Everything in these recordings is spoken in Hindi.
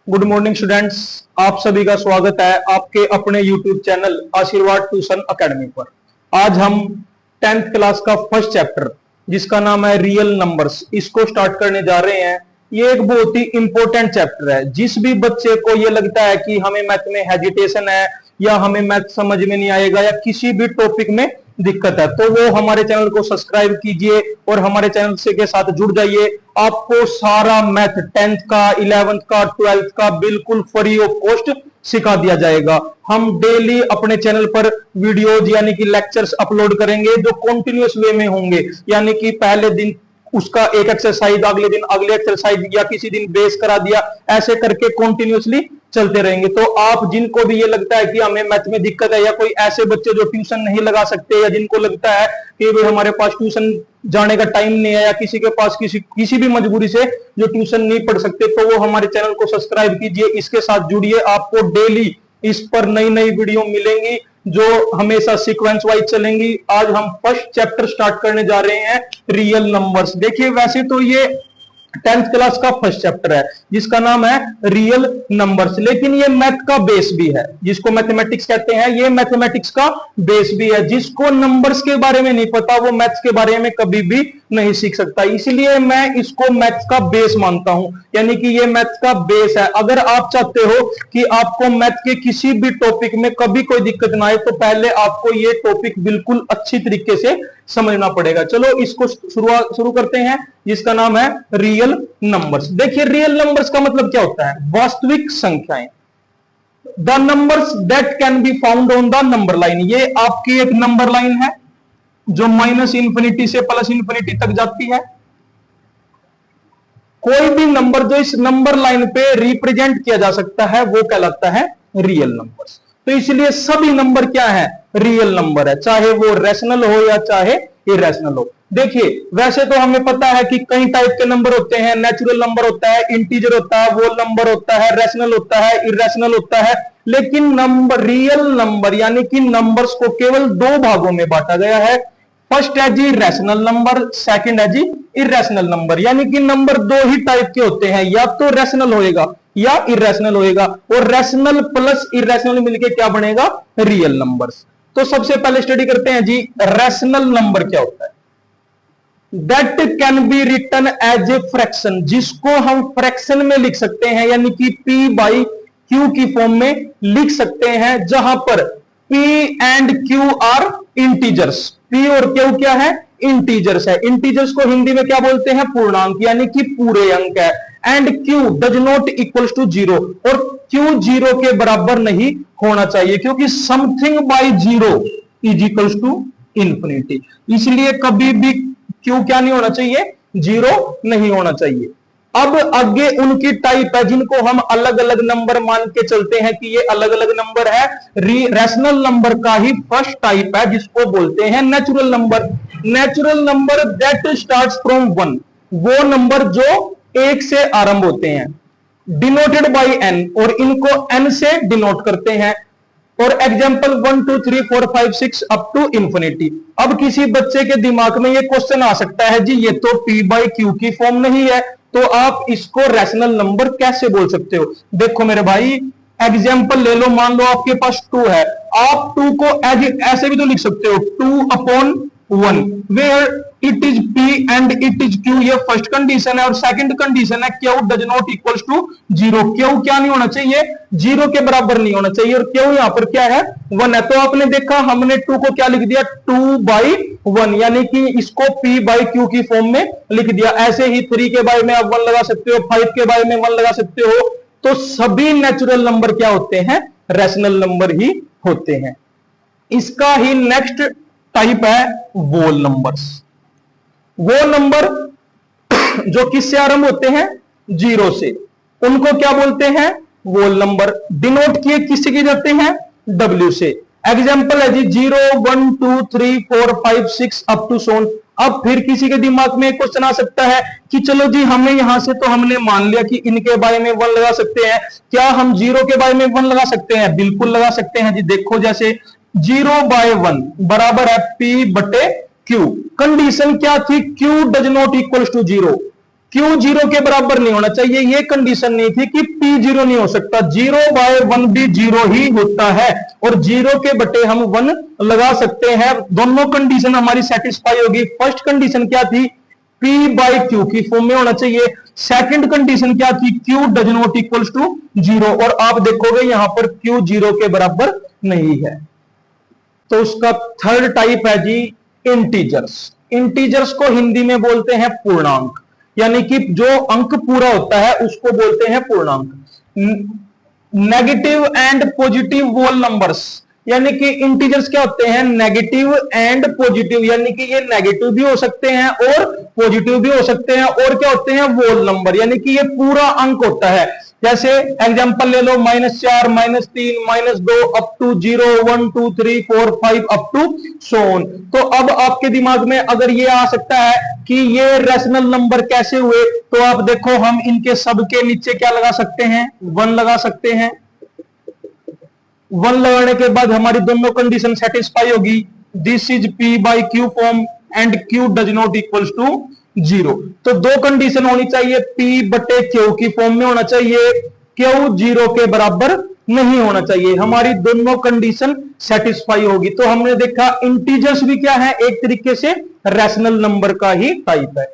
गुड मॉर्निंग स्टूडेंट्स, आप सभी का स्वागत है आपके अपने यूट्यूब चैनल आशीर्वाद ट्यूशन एकेडमी पर। आज हम 10th क्लास का फर्स्ट चैप्टर जिसका नाम है रियल नंबर्स, इसको स्टार्ट करने जा रहे हैं। ये एक बहुत ही इंपॉर्टेंट चैप्टर है। जिस भी बच्चे को ये लगता है कि हमें मैथ में हेजिटेशन है या हमें मैथ समझ में नहीं आएगा या किसी भी टॉपिक में दिक्कत है, तो वो हमारे चैनल को सब्सक्राइब कीजिए और हमारे चैनल से के साथ जुड़ जाइए। आपको सारा मैथ 10th का, 11th का, 12th का बिल्कुल फ्री ऑफ कॉस्ट सिखा दिया जाएगा। हम डेली अपने चैनल पर वीडियोज यानी कि लेक्चर्स अपलोड करेंगे जो कॉन्टिन्यूअस वे में होंगे, यानी कि पहले दिन उसका एक एक्सरसाइज, अगले दिन अगले एक्सरसाइज, या किसी दिन बेस करा दिया, ऐसे करके कॉन्टिन्यूअसली चलते रहेंगे। तो आप जिनको भी ये लगता है कि हमें मैथ में दिक्कत है, या कोई ऐसे बच्चे जो ट्यूशन नहीं लगा सकते, या जिनको लगता है कि भाई हमारे पास ट्यूशन जाने का टाइम नहीं है, या किसी के पास किसी भी मजबूरी से जो ट्यूशन नहीं पढ़ सकते, तो वो हमारे चैनल को सब्सक्राइब कीजिए, इसके साथ जुड़िए। आपको डेली इस पर नई नई वीडियो मिलेंगी जो हमेशा सीक्वेंस वाइज चलेंगी। आज हम फर्स्ट चैप्टर स्टार्ट करने जा रहे हैं, रियल नंबर्स। देखिए, वैसे तो ये 10th क्लास का फर्स्ट चैप्टर है जिसका नाम है रियल नंबर्स, लेकिन ये मैथ का बेस भी है, जिसको मैथमेटिक्स कहते हैं। ये मैथमेटिक्स का बेस भी है। जिसको नंबर्स के बारे में नहीं पता वो मैथ्स के बारे में कभी भी नहीं सीख सकता। इसलिए मैं इसको मैथ्स का बेस मानता हूं, यानी कि ये मैथ्स का बेस है। अगर आप चाहते हो कि आपको मैथ के किसी भी टॉपिक में कभी कोई दिक्कत ना आए, तो पहले आपको ये टॉपिक बिल्कुल अच्छी तरीके से समझना पड़ेगा। चलो इसको शुरू करते हैं, जिसका नाम है रियल नंबर्स। देखिए, रियल नंबर्स का मतलब क्या होता है? वास्तविक संख्याएं। The numbers that can be found on the number line. ये आपकी एक नंबर लाइन है जो माइनस इंफिनिटी से प्लस इंफिनिटी तक जाती है। कोई भी नंबर जो इस नंबर लाइन पे रिप्रेजेंट किया जा सकता है वो कहलाता है रियल नंबर्स। तो इसलिए सभी नंबर क्या है? रियल नंबर है, चाहे वो रैशनल हो या चाहे इरेशनल हो। देखिए, वैसे तो हमें पता है कि कई टाइप के नंबर होते हैं। नेचुरल नंबर होता है, इंटीजर होता है, होल नंबर होता है, रैशनल होता है, इरेशनल होता है। लेकिन नंबर, रियल नंबर यानी कि नंबर्स को केवल दो भागों में बांटा गया है। फर्स्ट है जी रैशनल नंबर, सेकंड है जी इरेशनल नंबर। यानी कि नंबर दो ही टाइप के होते हैं, या तो रैशनल होएगा या इरेशनल होएगा, और रैशनल प्लस इरेशनल मिलके क्या बनेगा? Real numbers. तो सबसे पहले स्टडी करते हैं जी रैशनल नंबर क्या होता है। That can be written as a fraction, जिसको हम फ्रैक्शन में लिख सकते हैं, यानी कि P बाई Q की फॉर्म में लिख सकते हैं, जहां पर P and Q are integers. P और Q क्या है? इंटीजर्स है। इंटीजर्स को हिंदी में क्या बोलते हैं? पूर्णांक, यानी कि पूरे अंक है। And Q does not equals to zero, और Q जीरो के बराबर नहीं होना चाहिए, क्योंकि something by zero is equals to infinity. इसलिए कभी भी Q क्या नहीं होना चाहिए? जीरो नहीं होना चाहिए। अब आगे उनकी टाइप है जिनको हम अलग अलग नंबर मान के चलते हैं कि ये अलग अलग नंबर है। रैशनल नंबर का ही फर्स्ट टाइप है जिसको बोलते हैं natural number. Natural number that starts from one, वो नंबर जो एक से आरंभ होते हैं, डिनोटेड बाय n, और इनको n से डिनोट करते हैं। और एग्जाम्पल 1 2 3 4 5 6 अप टू इंफिनिटी। अब किसी बच्चे के दिमाग में ये क्वेश्चन आ सकता है, जी ये तो P बाई Q की फॉर्म नहीं है, तो आप इसको रैशनल नंबर कैसे बोल सकते हो? देखो मेरे भाई, एग्जाम्पल ले लो। मान लो आपके पास 2 है, आप 2 को ऐसे भी तो लिख सकते हो 2/1, where it is P and it is Q। ये फर्स्ट कंडीशन है। और सेकंड कंडीशन है Q does not equals to zero. Q क्या नहीं होना चाहिए? जीरो के बराबर नहीं होना चाहिए। और Q यहां पर क्या है? 1 है। तो आपने देखा, हमने 2 को क्या लिख दिया? 2/1, यानी कि इसको P बाई Q की फॉर्म में लिख दिया। ऐसे ही 3 के बारे में आप 1 लगा सकते हो, 5 के बारे में 1 लगा सकते हो। तो सभी नेचुरल नंबर क्या होते हैं? रैशनल नंबर ही होते हैं। इसका ही नेक्स्ट टाइप है वोल नंबर्स। वो नंबर जो किससे आरंभ होते हैं? जीरो से, उनको क्या बोलते हैं? वोल नंबर। डिनोट किए किससे किए जाते हैं? W से। एग्जांपल है जी 0 1 2 3 4 5 6 अप टू सोन। अब फिर किसी के दिमाग में एक क्वेश्चन आ सकता है कि चलो जी, हमें यहां से तो हमने मान लिया कि इनके बारे में 1 लगा सकते हैं, क्या हम जीरो के बारे में 1 लगा सकते हैं? बिल्कुल लगा सकते हैं जी। देखो, जैसे 0/1 बराबर है P बटे Q। कंडीशन क्या थी? Q does not equals to zero. Q 0 के बराबर नहीं होना चाहिए, ये कंडीशन नहीं थी कि P 0 नहीं हो सकता, 0/1 भी 0 ही होता है और 0 के बटे हम 1 लगा सकते हैं। दोनों कंडीशन हमारी सेटिस्फाई होगी। फर्स्ट कंडीशन क्या थी, P/Q की फॉर्म में होना चाहिए। सेकंड कंडीशन क्या थी, Q does not equals to 0 और आप देखोगे यहां पर Q 0 के बराबर नहीं है। तो उसका थर्ड टाइप है जी इंटीजर्स। इंटीजर्स को हिंदी में बोलते हैं पूर्णांक, यानी कि जो अंक पूरा होता है उसको बोलते हैं पूर्णांक। Negative and positive whole numbers, यानी कि इंटीजर्स क्या होते हैं, नेगेटिव एंड पॉजिटिव, यानी कि ये नेगेटिव भी हो सकते हैं और पॉजिटिव भी हो सकते हैं। और क्या होते हैं, होल नंबर, यानी कि ये पूरा अंक होता है। जैसे एग्जांपल ले लो, -4, -3, -2 up to 0, 1 2 3 4 5 up to so on. तो अब आपके दिमाग में अगर ये आ सकता है कि ये रैशनल नंबर कैसे हुए, तो आप देखो हम इनके सब के नीचे क्या लगा सकते हैं, 1 लगा सकते हैं। 1 लगाने के बाद हमारी दोनों कंडीशन सेटिस्फाई होगी। This is P/Q form and Q does not equals to 0। तो दो कंडीशन होनी चाहिए, P/Q की फॉर्म में होना चाहिए, Q 0 के बराबर नहीं होना चाहिए। हमारी दोनों कंडीशन सेटिस्फाई होगी। तो हमने देखा इंटीजर्स भी क्या है, एक तरीके से रैशनल नंबर का ही टाइप है।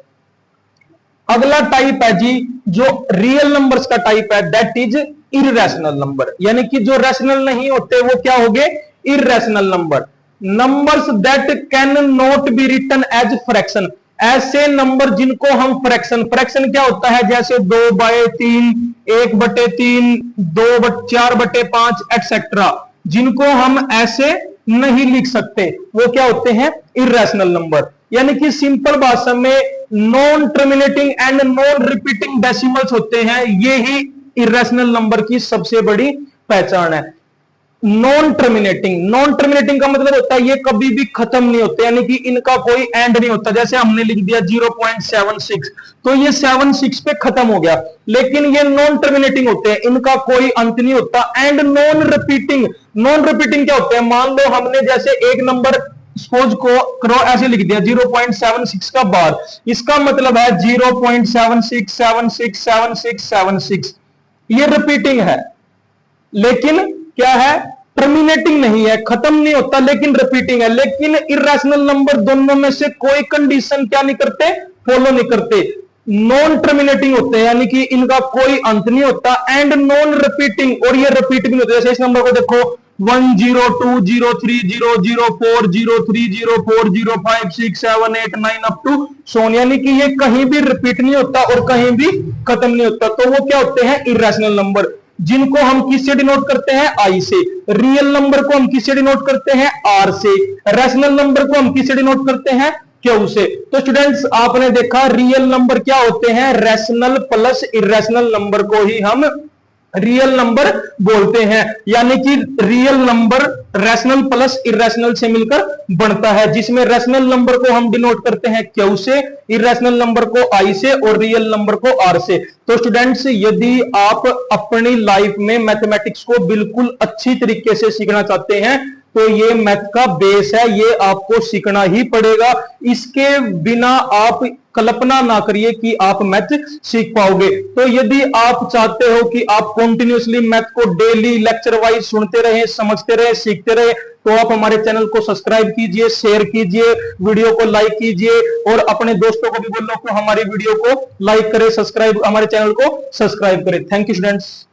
अगला टाइप है जी जो रियल नंबर्स का टाइप है, दैट इज इररेशनल नंबर, यानी कि जो रैशनल नहीं होते वो क्या हो गए, irrational number. Numbers that can not be written as fraction, ऐसे नंबर जिनको हम फ्रैक्शन, फ्रैक्शन क्या होता है, जैसे 2/3, 1/3, 4/5 एटसेट्रा, जिनको हम ऐसे नहीं लिख सकते वो क्या होते हैं, इररेशनल नंबर। यानी कि सिंपल भाषा में non terminating and non repeating decimals होते हैं, ये ही इररेशनल नंबर की सबसे बड़ी पहचान है। नॉन टर्मिनेटिंग का मतलब होता है ये कभी भी खत्म नहीं होते, यानी कि इनका कोई एंड नहीं होता। जैसे हमने लिख दिया 0.76, तो ये 76 पे खत्म हो गया, लेकिन ये नॉन टर्मिनेटिंग होते हैं, इनका कोई अंत नहीं होता। एंड नॉन रिपीटिंग क्या होते हैं, मान लो हमने जैसे एक नंबर सपोज को करो ऐसे लिख दिया 0.76 का बार, इसका मतलब है 0.76767676, ये रिपीटिंग है, लेकिन क्या है, टर्मिनेटिंग नहीं है, खत्म नहीं होता, लेकिन रिपीटिंग है। लेकिन इररेशनल नंबर दोनों में से कोई कंडीशन क्या नहीं करते, फॉलो नहीं करते। नॉन टर्मिनेटिंग होते हैं, यानी कि इनका कोई अंत नहीं होता। एंड नॉन रिपीटिंग, और ये रिपीट भी नहीं होते। जैसे इस नंबर को देखो 1 0 2 0 3 0 0 4 0 3 0 4 0 5 6 7 8 9 अप टू सोन, यानी कि ये कहीं भी रिपीट नहीं होता और कहीं भी खत्म नहीं होता। तो वो क्या होते हैं, इररेशनल नंबर, जिनको हम किससे डिनोट करते हैं, आई से। रियल नंबर को हम किससे डिनोट करते हैं, आर से। रैशनल नंबर को हम किससे डिनोट करते हैं, क्यू से। तो स्टूडेंट्स आपने देखा रियल नंबर क्या होते हैं, रैशनल प्लस इररेशनल नंबर को ही हम रियल नंबर बोलते हैं। यानी कि real number rational plus irrational से मिलकर बनता है, जिसमें रैशनल नंबर को हम डिनोट करते हैं क्यू से, इररेशनल नंबर को आई से और रियल नंबर को आर से। तो स्टूडेंट्स यदि आप अपनी लाइफ में मैथमेटिक्स को बिल्कुल अच्छी तरीके से सीखना चाहते हैं तो ये मैथ का बेस है, ये आपको सीखना ही पड़ेगा। इसके बिना आप कल्पना ना करिए कि आप मैथ सीख पाओगे। तो यदि आप चाहते हो कि आप कंटिन्यूअसली मैथ को डेली लेक्चर वाइज सुनते रहे, समझते रहे, सीखते रहे, तो आप हमारे चैनल को सब्सक्राइब कीजिए, शेयर कीजिए, वीडियो को लाइक कीजिए और अपने दोस्तों को भी बोलो कि हमारी वीडियो को लाइक करें, सब्सक्राइब, हमारे चैनल को सब्सक्राइब करें। Thank you students.